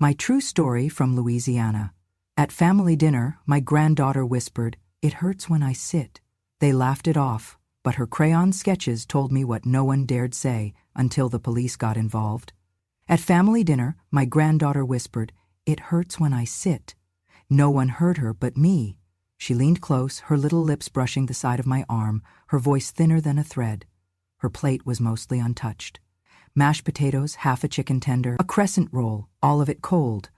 My true story from Louisiana. At family dinner, my granddaughter whispered, "It hurts when I sit." They laughed it off, but her crayon sketches told me what no one dared say until the police got involved. At family dinner, my granddaughter whispered, "It hurts when I sit." No one heard her but me. She leaned close, her little lips brushing the side of my arm, her voice thinner than a thread. Her plate was mostly untouched. Mashed potatoes, half a chicken tender, a crescent roll, all of it cold.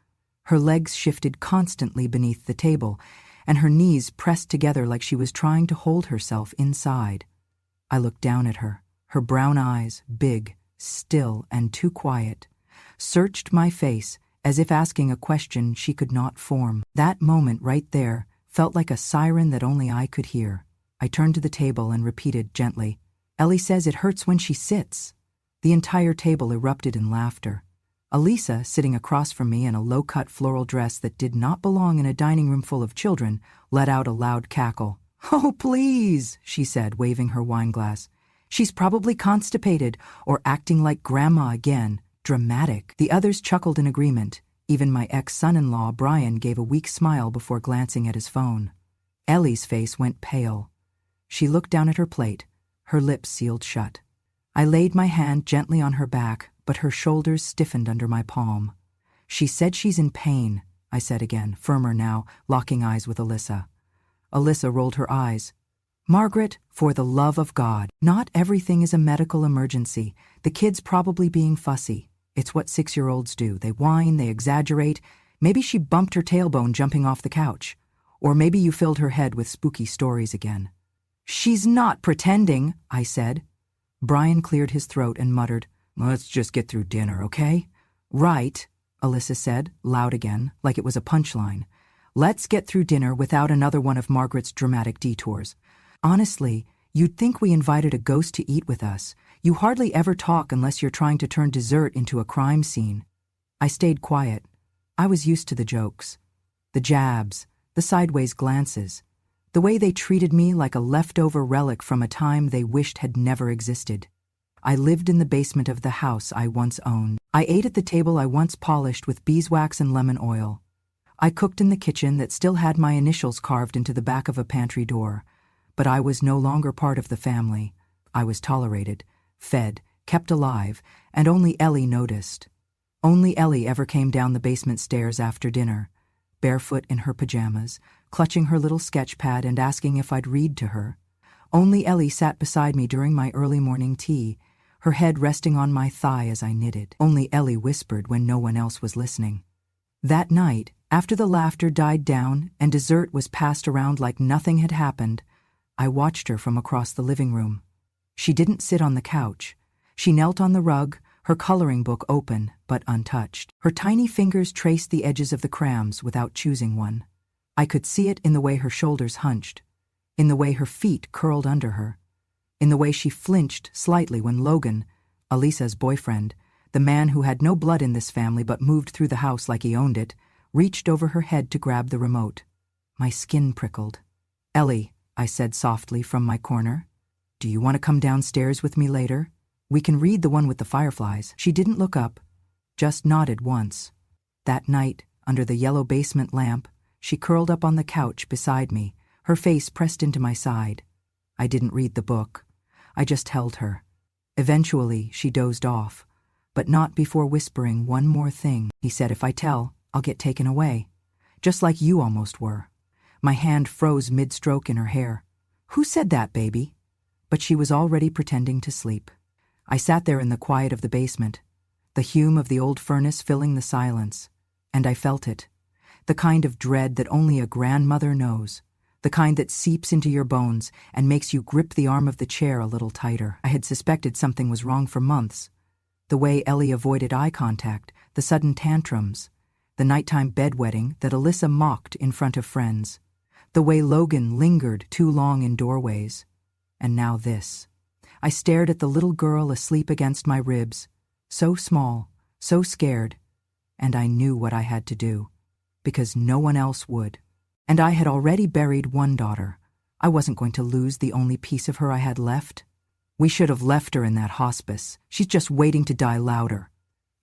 Her legs shifted constantly beneath the table, and her knees pressed together like she was trying to hold herself inside. I looked down at her. Her brown eyes, big, still, and too quiet, searched my face as if asking a question she could not form. That moment right there felt like a siren that only I could hear. I turned to the table and repeated gently, "Ellie says it hurts when she sits." The entire table erupted in laughter. Elisa, sitting across from me in a low-cut floral dress that did not belong in a dining room full of children, let out a loud cackle. "Oh, please," she said, waving her wine glass. "She's probably constipated or acting like Grandma again. Dramatic." The others chuckled in agreement. Even my ex-son-in-law, Brian, gave a weak smile before glancing at his phone. Ellie's face went pale. She looked down at her plate, her lips sealed shut. I laid my hand gently on her back, but her shoulders stiffened under my palm. "She said she's in pain," I said again, firmer now, locking eyes with Elisa. Elisa rolled her eyes. "Margaret, for the love of God, not everything is a medical emergency. The kid's probably being fussy. It's what 6-year-olds do. They whine, they exaggerate. Maybe she bumped her tailbone jumping off the couch. Or maybe you filled her head with spooky stories again." "She's not pretending," I said. Brian cleared his throat and muttered, "Let's just get through dinner, okay?" "Right," Elisa said, loud again, like it was a punchline. "Let's get through dinner without another one of Margaret's dramatic detours. Honestly, you'd think we invited a ghost to eat with us. You hardly ever talk unless you're trying to turn dessert into a crime scene." I stayed quiet. I was used to the jokes. The jabs, the sideways glances. The way they treated me like a leftover relic from a time they wished had never existed. I lived in the basement of the house I once owned. I ate at the table I once polished with beeswax and lemon oil. I cooked in the kitchen that still had my initials carved into the back of a pantry door. But I was no longer part of the family. I was tolerated, fed, kept alive, and only Ellie noticed. Only Ellie ever came down the basement stairs after dinner, barefoot in her pajamas, clutching her little sketch pad and asking if I'd read to her. Only Ellie sat beside me during my early morning tea, her head resting on my thigh as I knitted. Only Ellie whispered when no one else was listening. That night, after the laughter died down and dessert was passed around like nothing had happened, I watched her from across the living room. She didn't sit on the couch. She knelt on the rug, her coloring book open but untouched. Her tiny fingers traced the edges of the crayons without choosing one. I could see it in the way her shoulders hunched, in the way her feet curled under her, in the way she flinched slightly when Logan, Elisa's boyfriend, the man who had no blood in this family but moved through the house like he owned it, reached over her head to grab the remote. My skin prickled. "Ellie," I said softly from my corner, "do you want to come downstairs with me later? We can read the one with the fireflies." She didn't look up, just nodded once. That night, under the yellow basement lamp, she curled up on the couch beside me, her face pressed into my side. I didn't read the book. I just held her. Eventually, she dozed off, but not before whispering one more thing. He said, "If I tell, I'll get taken away. Just like you almost were." My hand froze mid-stroke in her hair. "Who said that, baby?" But she was already pretending to sleep. I sat there in the quiet of the basement, the hume of the old furnace filling the silence, and I felt it. The kind of dread that only a grandmother knows. The kind that seeps into your bones and makes you grip the arm of the chair a little tighter. I had suspected something was wrong for months. The way Ellie avoided eye contact, the sudden tantrums, the nighttime bedwetting that Elisa mocked in front of friends, the way Logan lingered too long in doorways. And now this. I stared at the little girl asleep against my ribs, so small, so scared, and I knew what I had to do, because no one else would. And I had already buried one daughter. I wasn't going to lose the only piece of her I had left. We should have left her in that hospice. She's just waiting to die louder.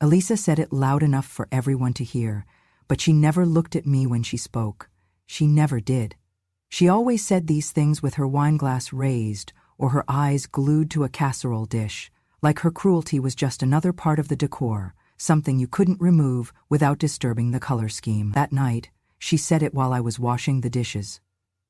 Elisa said it loud enough for everyone to hear, but she never looked at me when she spoke. She never did. She always said these things with her wineglass raised or her eyes glued to a casserole dish, like her cruelty was just another part of the decor, something you couldn't remove without disturbing the color scheme. That night, she said it while I was washing the dishes.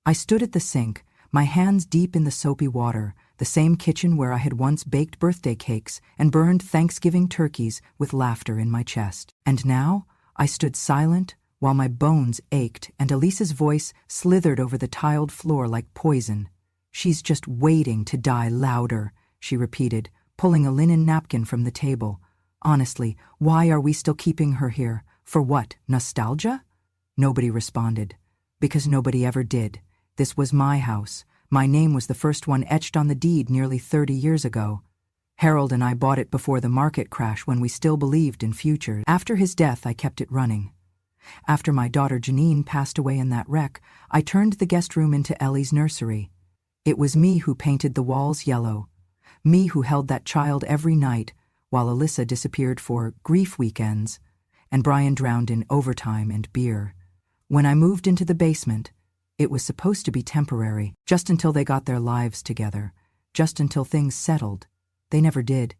I stood at the sink, my hands deep in the soapy water, the same kitchen where I had once baked birthday cakes and burned Thanksgiving turkeys with laughter in my chest. And now, I stood silent while my bones ached and Elisa's voice slithered over the tiled floor like poison. "She's just waiting to die louder," she repeated, pulling a linen napkin from the table. "Honestly, why are we still keeping her here? For what, nostalgia?" Nobody responded. Because nobody ever did. This was my house. My name was the first one etched on the deed nearly 30 years ago. Harold and I bought it before the market crash when we still believed in futures. After his death, I kept it running. After my daughter Janine passed away in that wreck, I turned the guest room into Ellie's nursery. It was me who painted the walls yellow. Me who held that child every night, while Alyssa disappeared for grief weekends, and Brian drowned in overtime and beer. When I moved into the basement, it was supposed to be temporary, just until they got their lives together, just until things settled. They never did.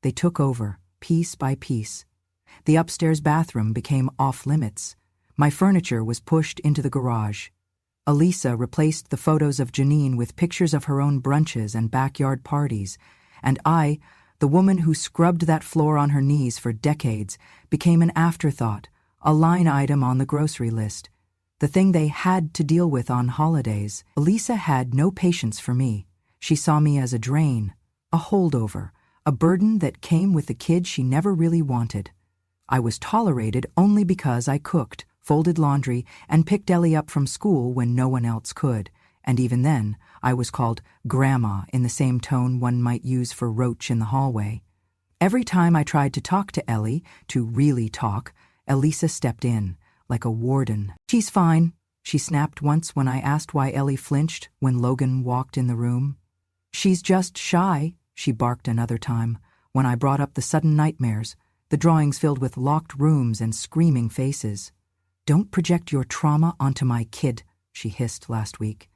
They took over, piece by piece. The upstairs bathroom became off-limits. My furniture was pushed into the garage. Elisa replaced the photos of Janine with pictures of her own brunches and backyard parties, and I, the woman who scrubbed that floor on her knees for decades, became an afterthought, a line item on the grocery list, the thing they had to deal with on holidays. Elisa had no patience for me. She saw me as a drain, a holdover, a burden that came with the kid she never really wanted. I was tolerated only because I cooked, folded laundry, and picked Ellie up from school when no one else could, and even then, I was called Grandma in the same tone one might use for Roach in the hallway. Every time I tried to talk to Ellie, to really talk, Elisa stepped in, like a warden. "She's fine," she snapped once when I asked why Ellie flinched when Logan walked in the room. "She's just shy," she barked another time, when I brought up the sudden nightmares, the drawings filled with locked rooms and screaming faces. "Don't project your trauma onto my kid," she hissed last week.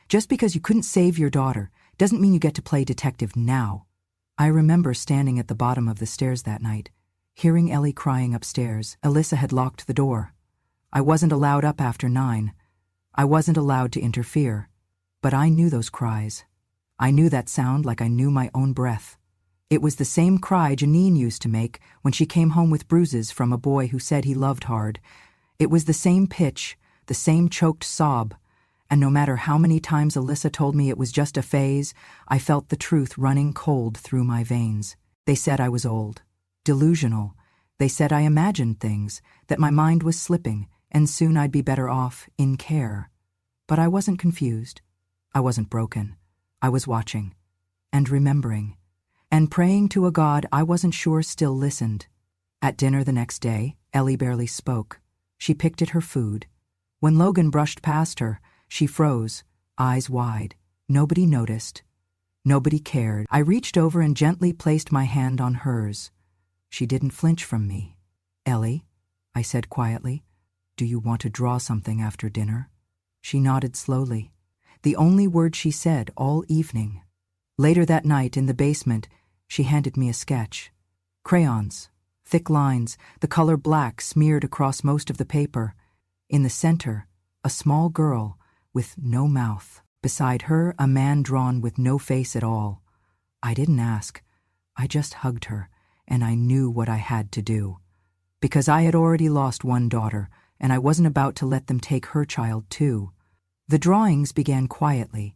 "Just because you couldn't save your daughter doesn't mean you get to play detective now." I remember standing at the bottom of the stairs that night, hearing Ellie crying upstairs. Elisa had locked the door. I wasn't allowed up after 9. I wasn't allowed to interfere. But I knew those cries. I knew that sound like I knew my own breath. It was the same cry Janine used to make when she came home with bruises from a boy who said he loved hard. It was the same pitch, the same choked sob, and no matter how many times Alyssa told me it was just a phase, I felt the truth running cold through my veins. They said I was old, delusional. They said I imagined things, that my mind was slipping, and soon I'd be better off in care. But I wasn't confused. I wasn't broken. I was watching, and remembering, and praying to a God I wasn't sure still listened. At dinner the next day, Ellie barely spoke. She picked at her food. When Logan brushed past her, she froze, eyes wide. Nobody noticed. Nobody cared. I reached over and gently placed my hand on hers. She didn't flinch from me. "Ellie," I said quietly, "do you want to draw something after dinner?" She nodded slowly, the only word she said all evening. Later that night in the basement, she handed me a sketch. Crayons, thick lines, the color black smeared across most of the paper. In the center, a small girl with no mouth. Beside her, a man drawn with no face at all. I didn't ask. I just hugged her, and I knew what I had to do. Because I had already lost one daughter, and I wasn't about to let them take her child too. The drawings began quietly.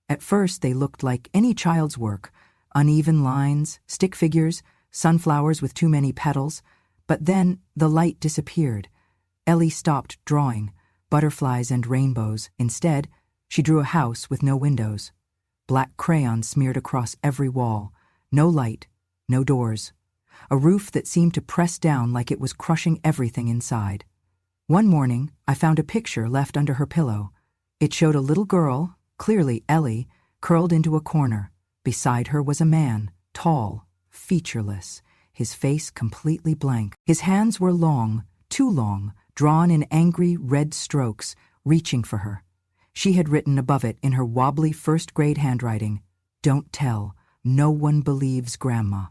At first, they looked like any child's work, uneven lines, stick figures, sunflowers with too many petals. But then the light disappeared. Ellie stopped drawing, butterflies and rainbows. Instead, she drew a house with no windows. Black crayon smeared across every wall. No light, no doors. A roof that seemed to press down like it was crushing everything inside. One morning, I found a picture left under her pillow. It showed a little girl, clearly Ellie, curled into a corner. Beside her was a man, tall, featureless, his face completely blank. His hands were long, too long, drawn in angry red strokes, reaching for her. She had written above it in her wobbly first-grade handwriting, "Don't tell. No one believes Grandma."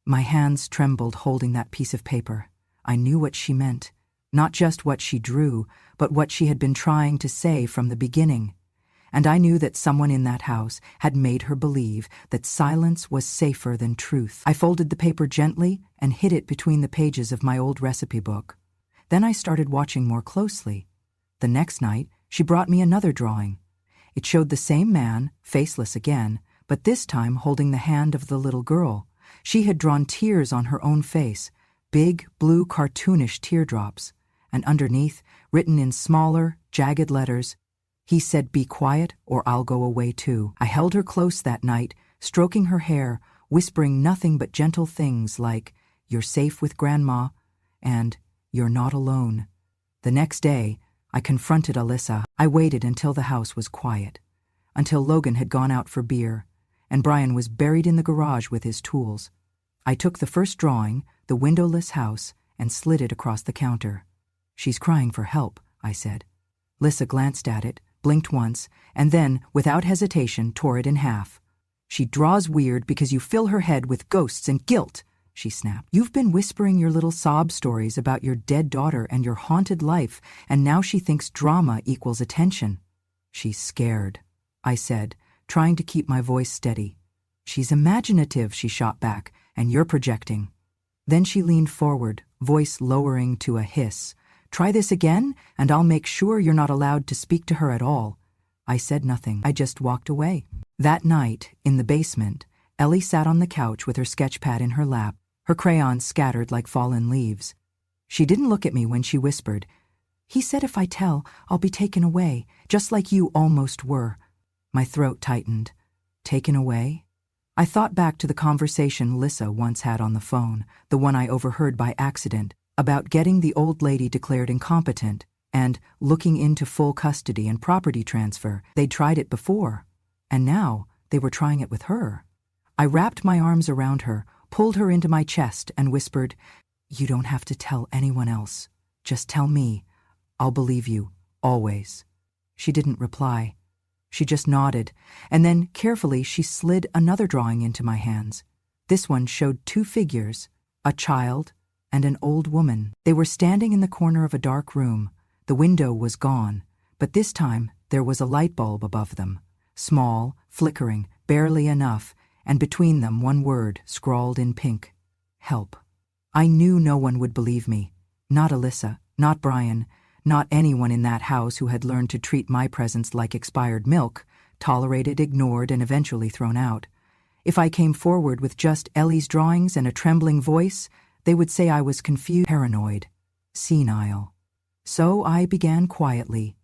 My hands trembled holding that piece of paper. I knew what she meant. Not just what she drew, but what she had been trying to say from the beginning. And I knew that someone in that house had made her believe that silence was safer than truth. I folded the paper gently and hid it between the pages of my old recipe book. Then I started watching more closely. The next night, she brought me another drawing. It showed the same man, faceless again, but this time holding the hand of the little girl. She had drawn tears on her own face, big, blue, cartoonish teardrops, and underneath, written in smaller, jagged letters, he said, "Be quiet or I'll go away too." I held her close that night, stroking her hair, whispering nothing but gentle things like, "You're safe with Grandma," and "You're not alone." The next day, I confronted Alyssa. I waited until the house was quiet, until Logan had gone out for beer, and Brian was buried in the garage with his tools. I took the first drawing, the windowless house, and slid it across the counter. "She's crying for help," I said. Lyssa glanced at it, blinked once, and then, without hesitation, tore it in half. "She draws weird because you fill her head with ghosts and guilt," she snapped. "You've been whispering your little sob stories about your dead daughter and your haunted life, and now she thinks drama equals attention." "She's scared," I said, trying to keep my voice steady. "She's imaginative," she shot back, "and you're projecting." Then she leaned forward, voice lowering to a hiss. "Try this again, and I'll make sure you're not allowed to speak to her at all." I said nothing. I just walked away. That night, in the basement, Ellie sat on the couch with her sketchpad in her lap, her crayons scattered like fallen leaves. She didn't look at me when she whispered, "He said if I tell, I'll be taken away, just like you almost were." My throat tightened. Taken away? I thought back to the conversation Lyssa once had on the phone, the one I overheard by accident, about getting the old lady declared incompetent and looking into full custody and property transfer. They'd tried it before, and now they were trying it with her. I wrapped my arms around her, pulled her into my chest, and whispered, "You don't have to tell anyone else. Just tell me. I'll believe you, always." She didn't reply. She just nodded, and then carefully she slid another drawing into my hands. This one showed two figures, a child and an old woman. They were standing in the corner of a dark room. The window was gone, but this time there was a light bulb above them, small, flickering, barely enough, and between them one word scrawled in pink: help. I knew no one would believe me. Not Alyssa, not Brian, not anyone in that house who had learned to treat my presence like expired milk, tolerated, ignored, and eventually thrown out. If I came forward with just Ellie's drawings and a trembling voice, they would say I was confused, paranoid, senile. So I began quietly.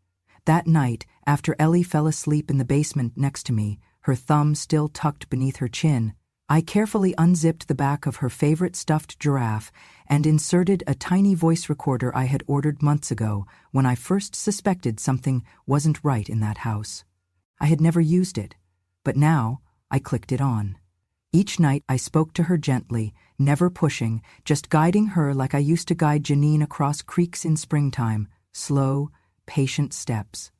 That night, after Ellie fell asleep in the basement next to me, her thumb still tucked beneath her chin, I carefully unzipped the back of her favorite stuffed giraffe and inserted a tiny voice recorder I had ordered months ago when I first suspected something wasn't right in that house. I had never used it, but now I clicked it on. Each night I spoke to her gently, never pushing, just guiding her like I used to guide Janine across creeks in springtime, slow, patient steps.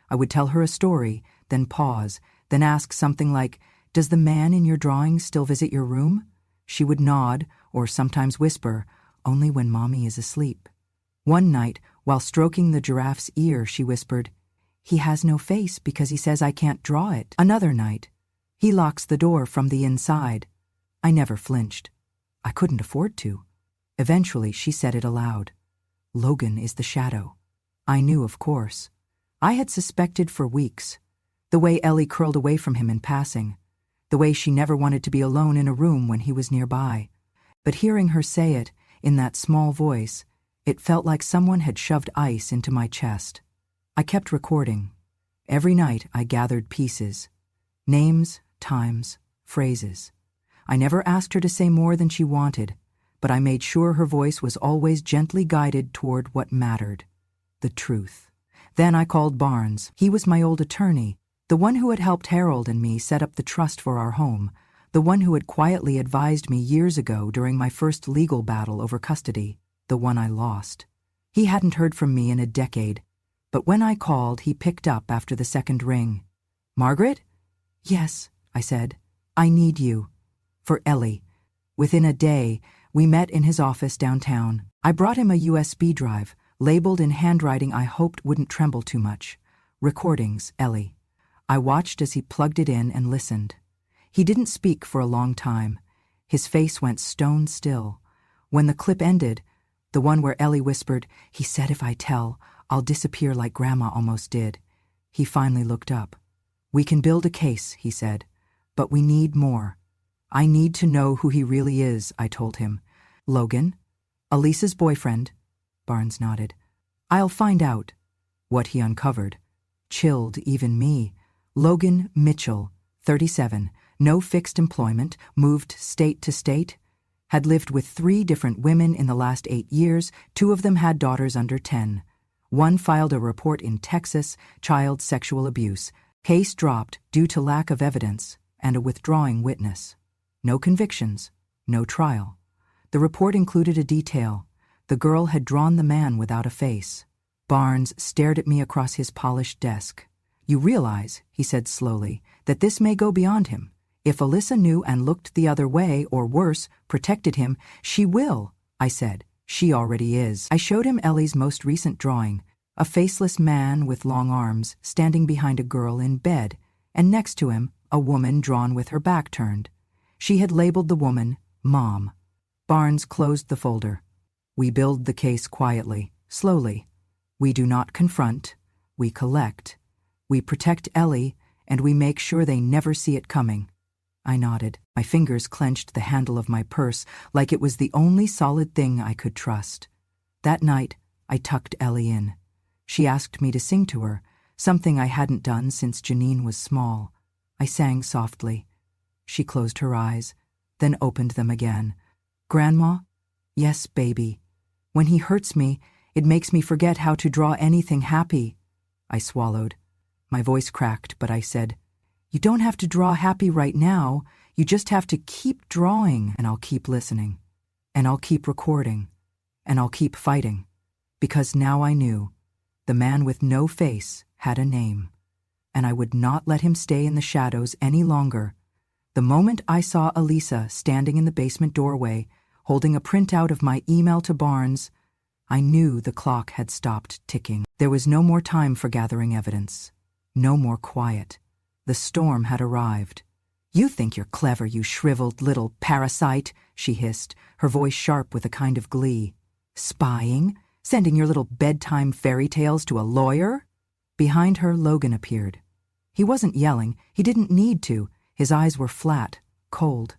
I would tell her a story, then pause, then ask something like, "Does the man in your drawing still visit your room?" She would nod, or sometimes whisper, "Only when Mommy is asleep." One night, while stroking the giraffe's ear, she whispered, "He has no face because he says I can't draw it." Another night, "He locks the door from the inside." I never flinched. I couldn't afford to. Eventually, she said it aloud. "Logan is the shadow." I knew, of course. I had suspected for weeks. The way Ellie curled away from him in passing. The way she never wanted to be alone in a room when he was nearby. But hearing her say it, in that small voice, it felt like someone had shoved ice into my chest. I kept recording. Every night I gathered pieces. Names, times, phrases. I never asked her to say more than she wanted, but I made sure her voice was always gently guided toward what mattered. The truth. Then I called Barnes. He was my old attorney, the one who had helped Harold and me set up the trust for our home, the one who had quietly advised me years ago during my first legal battle over custody, the one I lost. He hadn't heard from me in a decade, but when I called, he picked up after the second ring. "Margaret?" "Yes," I said. "I need you." "For Ellie." Within a day, we met in his office downtown. I brought him a USB drive, labeled in handwriting I hoped wouldn't tremble too much. "Recordings, Ellie." I watched as he plugged it in and listened. He didn't speak for a long time. His face went stone still. When the clip ended, the one where Ellie whispered, "He said if I tell, I'll disappear like Grandma almost did," he finally looked up. "We can build a case," he said, "but we need more. I need to know who he really is," I told him. "Logan? Elisa's boyfriend?" Barnes nodded. "I'll find out." What he uncovered chilled even me. Logan Mitchell, 37, no fixed employment, moved state to state, had lived with 3 different women in the last 8 years, 2 of them had daughters under 10. One filed a report in Texas, child sexual abuse. Case dropped due to lack of evidence and a withdrawing witness. No convictions, no trial. The report included a detail. The girl had drawn the man without a face. Barnes stared at me across his polished desk. "You realize," he said slowly, "that this may go beyond him. If Elisa knew and looked the other way, or worse, protected him, she will," I said. "She already is." I showed him Ellie's most recent drawing, a faceless man with long arms standing behind a girl in bed, and next to him, a woman drawn with her back turned. She had labeled the woman Mom. Barnes closed the folder. "We build the case quietly, slowly. We do not confront, we collect. We protect Ellie, and we make sure they never see it coming." I nodded. My fingers clenched the handle of my purse like it was the only solid thing I could trust. That night, I tucked Ellie in. She asked me to sing to her, something I hadn't done since Janine was small. I sang softly. She closed her eyes, then opened them again. "Grandma?" "Yes, baby. When he hurts me, it makes me forget how to draw anything happy." I swallowed. My voice cracked, but I said, "You don't have to draw happy right now. You just have to keep drawing, and I'll keep listening. And I'll keep recording. And I'll keep fighting." Because now I knew the man with no face had a name, and I would not let him stay in the shadows any longer. The moment I saw Elisa standing in the basement doorway, holding a printout of my email to Barnes, I knew the clock had stopped ticking. There was no more time for gathering evidence. No more quiet. The storm had arrived. "You think you're clever, you shriveled little parasite," she hissed, her voice sharp with a kind of glee. "Spying? Sending your little bedtime fairy tales to a lawyer?" Behind her, Logan appeared. He wasn't yelling. He didn't need to. His eyes were flat, cold.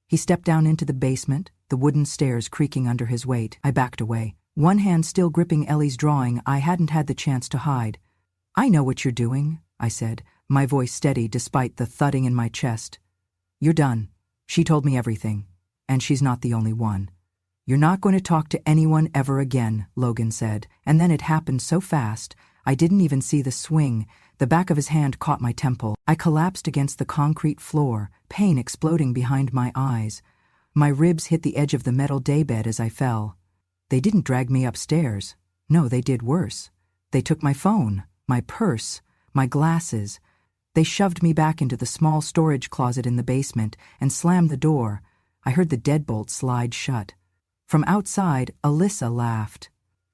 He stepped down into the basement, the wooden stairs creaking under his weight. I backed away, one hand still gripping Ellie's drawing I hadn't had the chance to hide. "I know what you're doing," I said, my voice steady despite the thudding in my chest. "You're done. She told me everything, and she's not the only one." "You're not going to talk to anyone ever again," Logan said, and then it happened so fast, I didn't even see the swing. The back of his hand caught my temple. I collapsed against the concrete floor, pain exploding behind my eyes. My ribs hit the edge of the metal daybed as I fell. They didn't drag me upstairs. No, they did worse. They took my phone, my purse, my glasses. They shoved me back into the small storage closet in the basement and slammed the door. I heard the deadbolt slide shut. From outside, Alyssa laughed.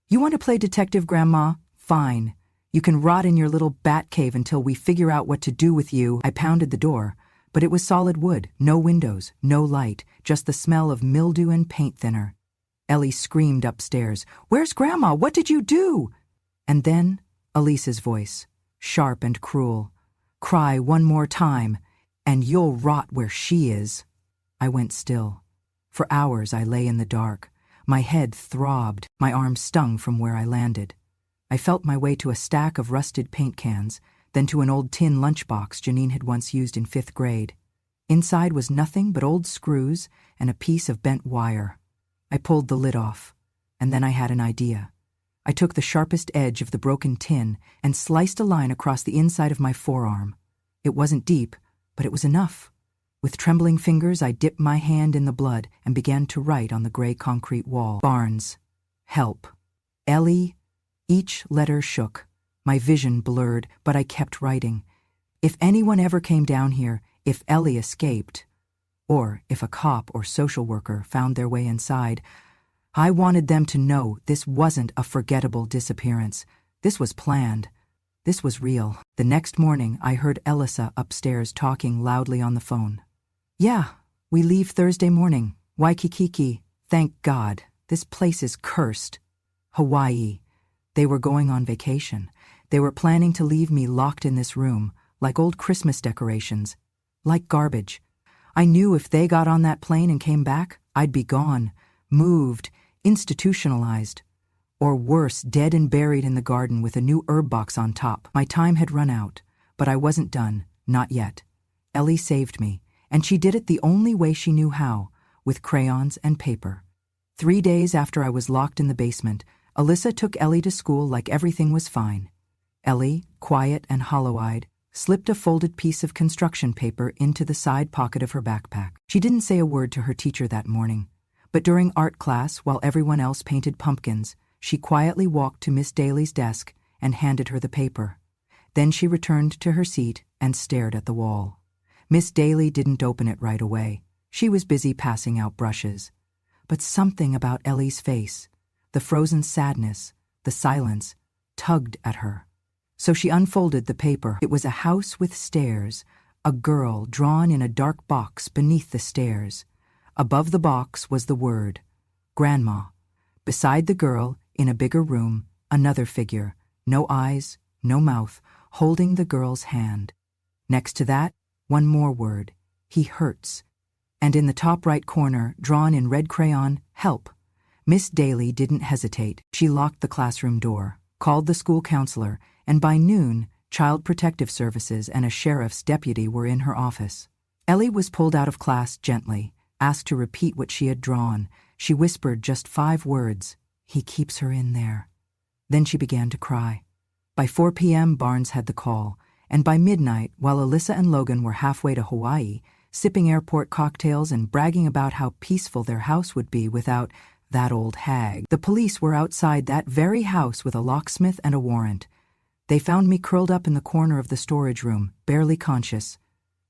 "You want to play detective, Grandma? Fine. You can rot in your little bat cave until we figure out what to do with you." I pounded the door, but it was solid wood, no windows, no light, just the smell of mildew and paint thinner. Ellie screamed upstairs, "Where's Grandma? What did you do?" And then Elisa's voice, sharp and cruel. "Cry one more time, and you'll rot where she is." I went still. For hours I lay in the dark. My head throbbed, my arms stung from where I landed. I felt my way to a stack of rusted paint cans, then to an old tin lunchbox Janine had once used in 5th grade. Inside was nothing but old screws and a piece of bent wire. I pulled the lid off, and then I had an idea. I took the sharpest edge of the broken tin and sliced a line across the inside of my forearm. It wasn't deep, but it was enough. With trembling fingers, I dipped my hand in the blood and began to write on the gray concrete wall. Barnes. Help. Ellie. Each letter shook. My vision blurred, but I kept writing. If anyone ever came down here, if Ellie escaped, or if a cop or social worker found their way inside, I wanted them to know this wasn't a forgettable disappearance. This was planned. This was real. The next morning, I heard Elisa upstairs talking loudly on the phone. Yeah, we leave Thursday morning. Waikiki. Thank God. This place is cursed. Hawaii. They were going on vacation. They were planning to leave me locked in this room, like old Christmas decorations. Like garbage. I knew if they got on that plane and came back, I'd be gone, moved, institutionalized. Or worse, dead and buried in the garden with a new herb box on top. My time had run out, but I wasn't done, not yet. Ellie saved me, and she did it the only way she knew how, with crayons and paper. 3 days after I was locked in the basement, Alyssa took Ellie to school like everything was fine. Ellie, quiet and hollow-eyed, slipped a folded piece of construction paper into the side pocket of her backpack. She didn't say a word to her teacher that morning, but during art class, while everyone else painted pumpkins, she quietly walked to Miss Daly's desk and handed her the paper. Then she returned to her seat and stared at the wall. Miss Daly didn't open it right away. She was busy passing out brushes. But something about Ellie's face, the frozen sadness, the silence, tugged at her. So she unfolded the paper. It was a house with stairs, a girl drawn in a dark box beneath the stairs. Above the box was the word, Grandma. Beside the girl, in a bigger room, another figure, no eyes, no mouth, holding the girl's hand. Next to that, one more word, he hurts. And in the top right corner, drawn in red crayon, help. Miss Daly didn't hesitate. She locked the classroom door, called the school counselor, and by noon, Child Protective Services and a sheriff's deputy were in her office. Ellie was pulled out of class gently, asked to repeat what she had drawn. She whispered just 5 words, he keeps her in there. Then she began to cry. By 4 p.m., Barnes had the call, and by midnight, while Alyssa and Logan were halfway to Hawaii, sipping airport cocktails and bragging about how peaceful their house would be without that old hag, the police were outside that very house with a locksmith and a warrant. They found me curled up in the corner of the storage room, barely conscious.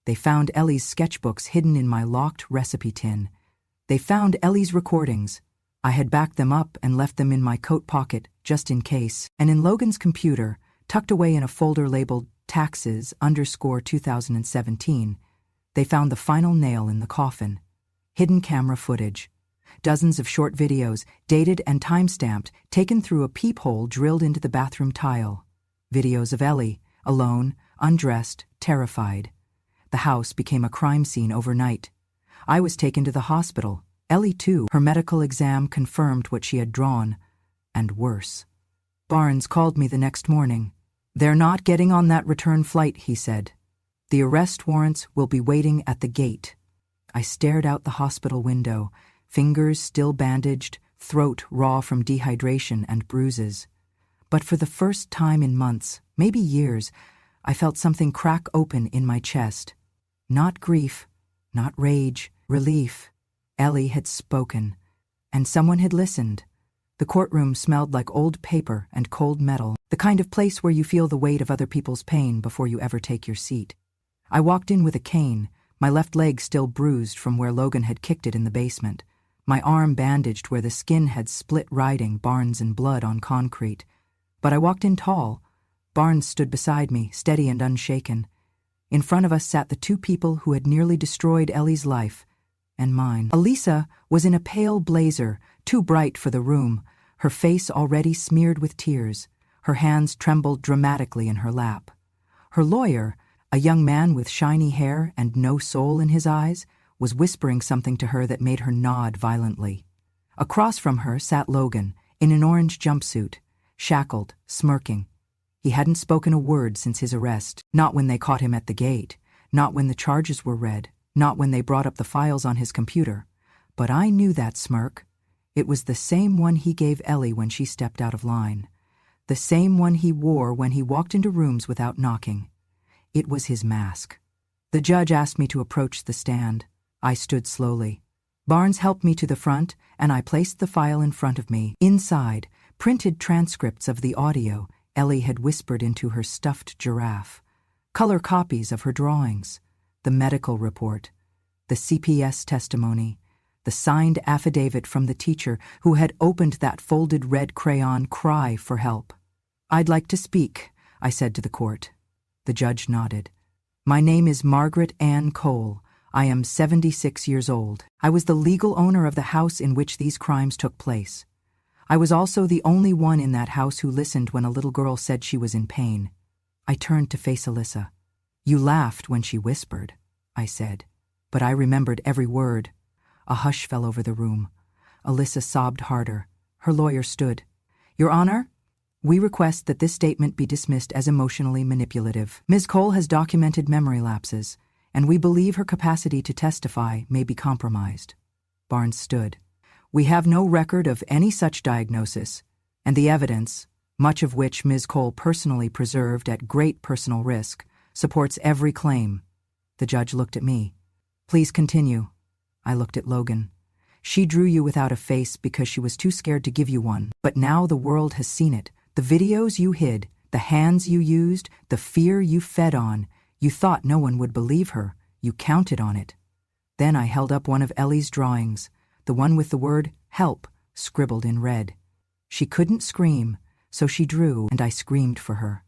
They found Ellie's sketchbooks hidden in my locked recipe tin. They found Ellie's recordings. I had backed them up and left them in my coat pocket, just in case. And in Logan's computer, tucked away in a folder labeled Taxes_2017, they found the final nail in the coffin. Hidden camera footage. Dozens of short videos, dated and time-stamped, taken through a peephole drilled into the bathroom tile. Videos of Ellie, alone, undressed, terrified. The house became a crime scene overnight. I was taken to the hospital. Ellie, too. Her medical exam confirmed what she had drawn, and worse. Barnes called me the next morning. They're not getting on that return flight, he said. The arrest warrants will be waiting at the gate. I stared out the hospital window, fingers still bandaged, throat raw from dehydration and bruises. But for the first time in months, maybe years, I felt something crack open in my chest. Not grief, not rage, relief. Ellie had spoken, and someone had listened. The courtroom smelled like old paper and cold metal, the kind of place where you feel the weight of other people's pain before you ever take your seat. I walked in with a cane, my left leg still bruised from where Logan had kicked it in the basement, my arm bandaged where the skin had split riding Barnes in blood on concrete. But I walked in tall. Barnes stood beside me, steady and unshaken. In front of us sat the 2 people who had nearly destroyed Ellie's life, and mine. Elisa was in a pale blazer, too bright for the room, her face already smeared with tears. Her hands trembled dramatically in her lap. Her lawyer, a young man with shiny hair and no soul in his eyes, was whispering something to her that made her nod violently. Across from her sat Logan, in an orange jumpsuit, shackled, smirking. He hadn't spoken a word since his arrest, not when they caught him at the gate, not when the charges were read, not when they brought up the files on his computer. But I knew that smirk. It was the same one he gave Ellie when she stepped out of line. The same one he wore when he walked into rooms without knocking. It was his mask. The judge asked me to approach the stand. I stood slowly. Barnes helped me to the front, and I placed the file in front of me. Inside, printed transcripts of the audio Ellie had whispered into her stuffed giraffe, color copies of her drawings, the medical report, the CPS testimony, the signed affidavit from the teacher who had opened that folded red crayon cry for help. "I'd like to speak," I said to the court. The judge nodded. "My name is Margaret Ann Cole. I am 76 years old. I was the legal owner of the house in which these crimes took place. I was also the only one in that house who listened when a little girl said she was in pain." I turned to face Alyssa. "You laughed when she whispered," I said, "but I remembered every word." A hush fell over the room. Alyssa sobbed harder. Her lawyer stood. "Your Honor, we request that this statement be dismissed as emotionally manipulative. Ms. Cole has documented memory lapses, and we believe her capacity to testify may be compromised." Barnes stood. "We have no record of any such diagnosis, and the evidence, much of which Ms. Cole personally preserved at great personal risk, supports every claim." The judge looked at me. "Please continue." I looked at Logan. "She drew you without a face because she was too scared to give you one, but now the world has seen it. The videos you hid, the hands you used, the fear you fed on. You thought no one would believe her. You counted on it." Then I held up one of Ellie's drawings, the one with the word "help" scribbled in red. She couldn't scream, so she drew, and I screamed for her.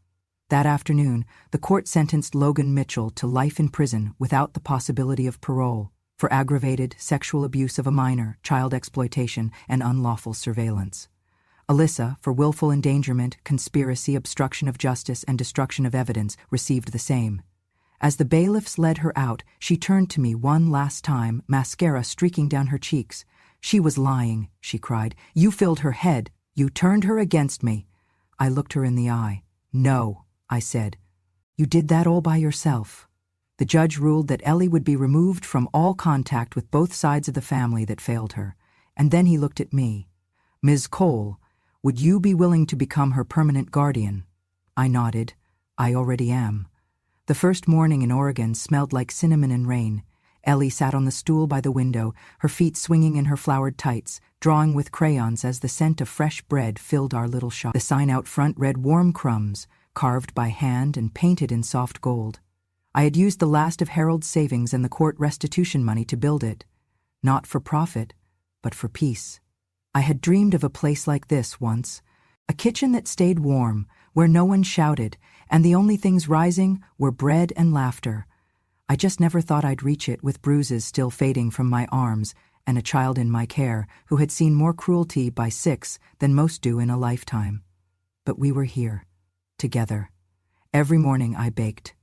That afternoon, the court sentenced Logan Mitchell to life in prison without the possibility of parole for aggravated sexual abuse of a minor, child exploitation, and unlawful surveillance. Alyssa, for willful endangerment, conspiracy, obstruction of justice, and destruction of evidence, received the same. As the bailiffs led her out, she turned to me one last time, mascara streaking down her cheeks. "She was lying," she cried. "You filled her head. You turned her against me." I looked her in the eye. "No," I said. "You did that all by yourself." The judge ruled that Ellie would be removed from all contact with both sides of the family that failed her, and then he looked at me. "Ms. Cole, would you be willing to become her permanent guardian?" I nodded. "I already am." The first morning in Oregon smelled like cinnamon and rain. Ellie sat on the stool by the window, her feet swinging in her flowered tights, drawing with crayons as the scent of fresh bread filled our little shop. The sign out front read "Warm Crumbs," carved by hand and painted in soft gold. I had used the last of Harold's savings and the court restitution money to build it, not for profit, but for peace. I had dreamed of a place like this once, a kitchen that stayed warm, where no one shouted, and the only things rising were bread and laughter. I just never thought I'd reach it with bruises still fading from my arms and a child in my care who had seen more cruelty by 6 than most do in a lifetime. But we were here, together. Every morning I baked.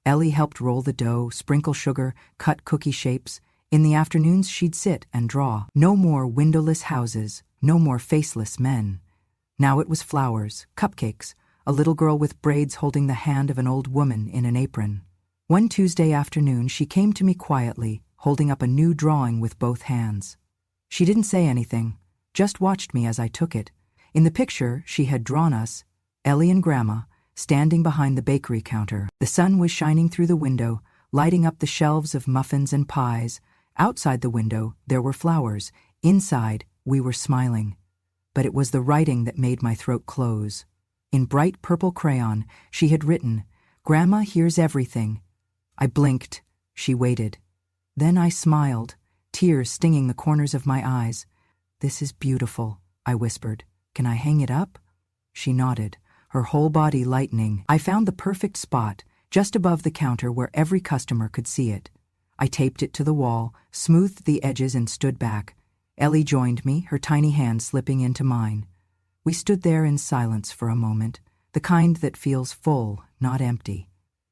Ellie helped roll the dough, sprinkle sugar, cut cookie shapes. In the afternoons she'd sit and draw. No more windowless houses, no more faceless men. Now it was flowers, cupcakes, a little girl with braids holding the hand of an old woman in an apron. One Tuesday afternoon she came to me quietly, holding up a new drawing with both hands. She didn't say anything, just watched me as I took it. In the picture she had drawn us, Ellie and Grandma, standing behind the bakery counter. The sun was shining through the window, lighting up the shelves of muffins and pies. Outside the window there were flowers. Inside we were smiling. But it was the writing that made my throat close. In bright purple crayon she had written, "Grandma hears everything." I blinked. She waited. Then I smiled, tears stinging the corners of my eyes. "This is beautiful," I whispered. "Can I hang it up?" She nodded, her whole body lightening. I found the perfect spot, just above the counter where every customer could see it. I taped it to the wall, smoothed the edges and stood back. Ellie joined me, her tiny hand slipping into mine. We stood there in silence for a moment, the kind that feels full, not empty.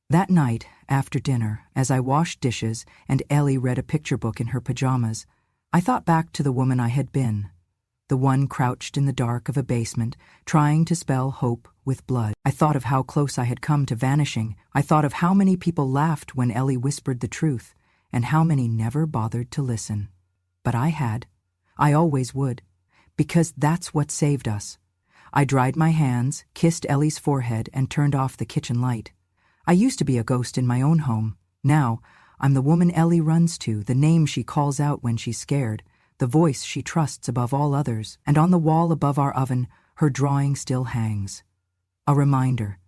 That night, after dinner, as I washed dishes and Ellie read a picture book in her pajamas, I thought back to the woman I had been, the one crouched in the dark of a basement, trying to spell hope with blood. I thought of how close I had come to vanishing. I thought of how many people laughed when Ellie whispered the truth, and how many never bothered to listen. But I had. I always would, because that's what saved us. I dried my hands, kissed Ellie's forehead, and turned off the kitchen light. I used to be a ghost in my own home, Now, I'm the woman Ellie runs to, the name she calls out when she's scared, the voice she trusts above all others, and on the wall above our oven, her drawing still hangs. A reminder,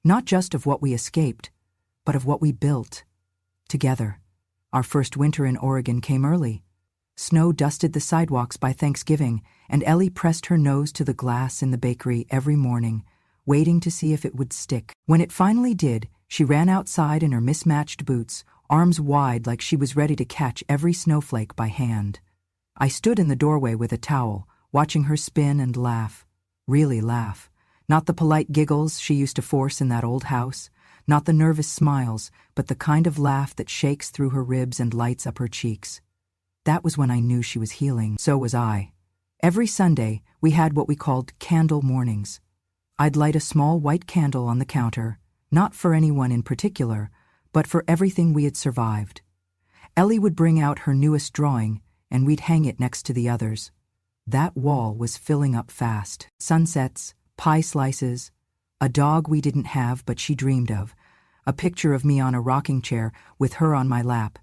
not just of what we escaped, but of what we built. Together. Our first winter in Oregon came early. Snow dusted the sidewalks by Thanksgiving, and Ellie pressed her nose to the glass in the bakery every morning, waiting to see if it would stick. When it finally did, she ran outside in her mismatched boots, arms wide like she was ready to catch every snowflake by hand. I stood in the doorway with a towel, watching her spin and laugh. Really laugh. Not the polite giggles she used to force in that old house, not the nervous smiles, but the kind of laugh that shakes through her ribs and lights up her cheeks. That was when I knew she was healing. So was I. Every Sunday, we had what we called candle mornings. I'd light a small white candle on the counter, not for anyone in particular, but for everything we had survived. Ellie would bring out her newest drawing, and we'd hang it next to the others. That wall was filling up fast. Sunsets, pie slices, a dog we didn't have but she dreamed of, a picture of me on a rocking chair with her on my lap,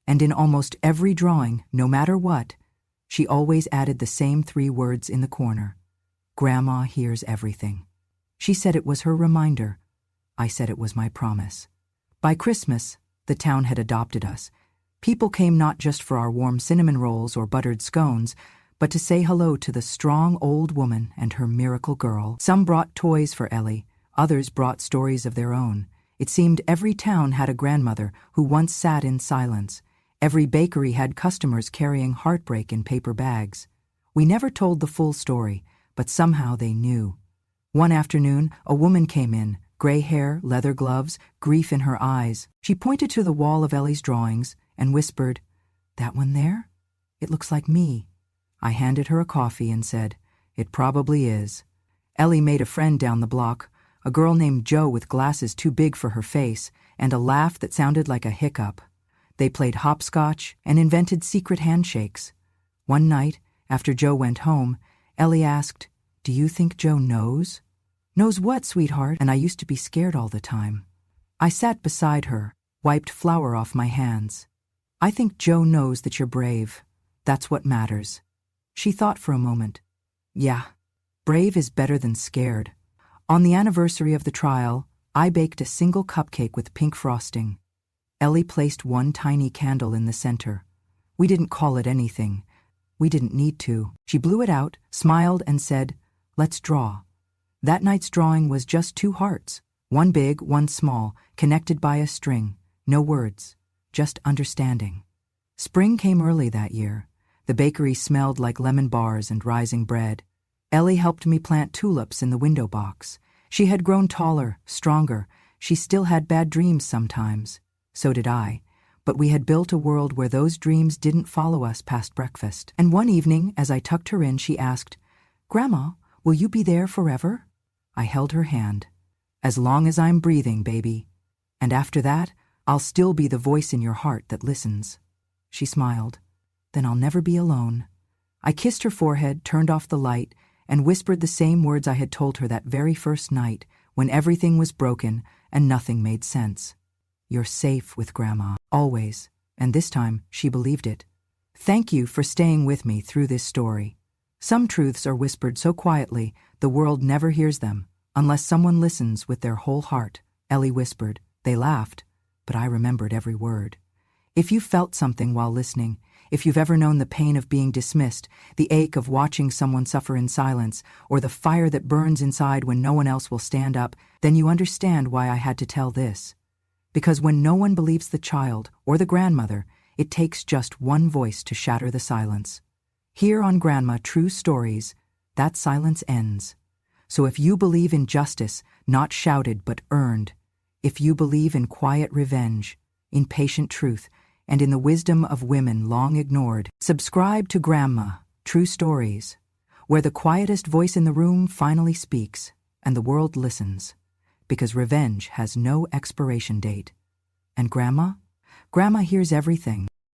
and in almost every drawing, no matter what, she always added the same 3 words in the corner. Grandma hears everything. She said it was her reminder. I said it was my promise. By Christmas, the town had adopted us. People came not just for our warm cinnamon rolls or buttered scones, but to say hello to the strong old woman and her miracle girl. Some brought toys for Ellie, others brought stories of their own. It seemed every town had a grandmother who once sat in silence. Every bakery had customers carrying heartbreak in paper bags. We never told the full story, but somehow they knew. One afternoon, a woman came in, gray hair, leather gloves, grief in her eyes. She pointed to the wall of Ellie's drawings and whispered, "That one there? It looks like me." I handed her a coffee and said, "It probably is." Ellie made a friend down the block, a girl named Jo with glasses too big for her face and a laugh that sounded like a hiccup. They played hopscotch and invented secret handshakes. One night, after Jo went home, Ellie asked, "Do you think Jo knows?" "Knows what, sweetheart?" And I used to be scared all the time. I sat beside her, wiped flour off my hands. "I think Jo knows that you're brave. That's what matters." She thought for a moment. "Yeah, brave is better than scared." On the anniversary of the trial, I baked a single cupcake with pink frosting. Ellie placed one tiny candle in the center. We didn't call it anything. We didn't need to. She blew it out, smiled, and said, "Let's draw." That night's drawing was just 2 hearts, one big, one small, connected by a string. No words, just understanding. Spring came early that year. The bakery smelled like lemon bars and rising bread. Ellie helped me plant tulips in the window box. She had grown taller, stronger. She still had bad dreams sometimes. So did I. But we had built a world where those dreams didn't follow us past breakfast. And one evening, as I tucked her in, she asked, "Grandma, will you be there forever?" I held her hand. "As long as I'm breathing, baby. And after that, I'll still be the voice in your heart that listens." She smiled. "Then I'll never be alone." I kissed her forehead, turned off the light, and whispered the same words I had told her that very first night, when everything was broken and nothing made sense. "You're safe with Grandma, always." And this time, she believed it. Thank you for staying with me through this story. Some truths are whispered so quietly, the world never hears them, unless someone listens with their whole heart. Ellie whispered. They laughed, but I remembered every word. If you felt something while listening, if you've ever known the pain of being dismissed, the ache of watching someone suffer in silence, or the fire that burns inside when no one else will stand up, then you understand why I had to tell this. Because when no one believes the child or the grandmother, it takes just one voice to shatter the silence. Here on Grandma True Stories, that silence ends. So if you believe in justice, not shouted but earned, if you believe in quiet revenge, in patient truth, and in the wisdom of women long ignored, subscribe to Grandma True Stories, where the quietest voice in the room finally speaks and the world listens, because revenge has no expiration date. And Grandma hears everything.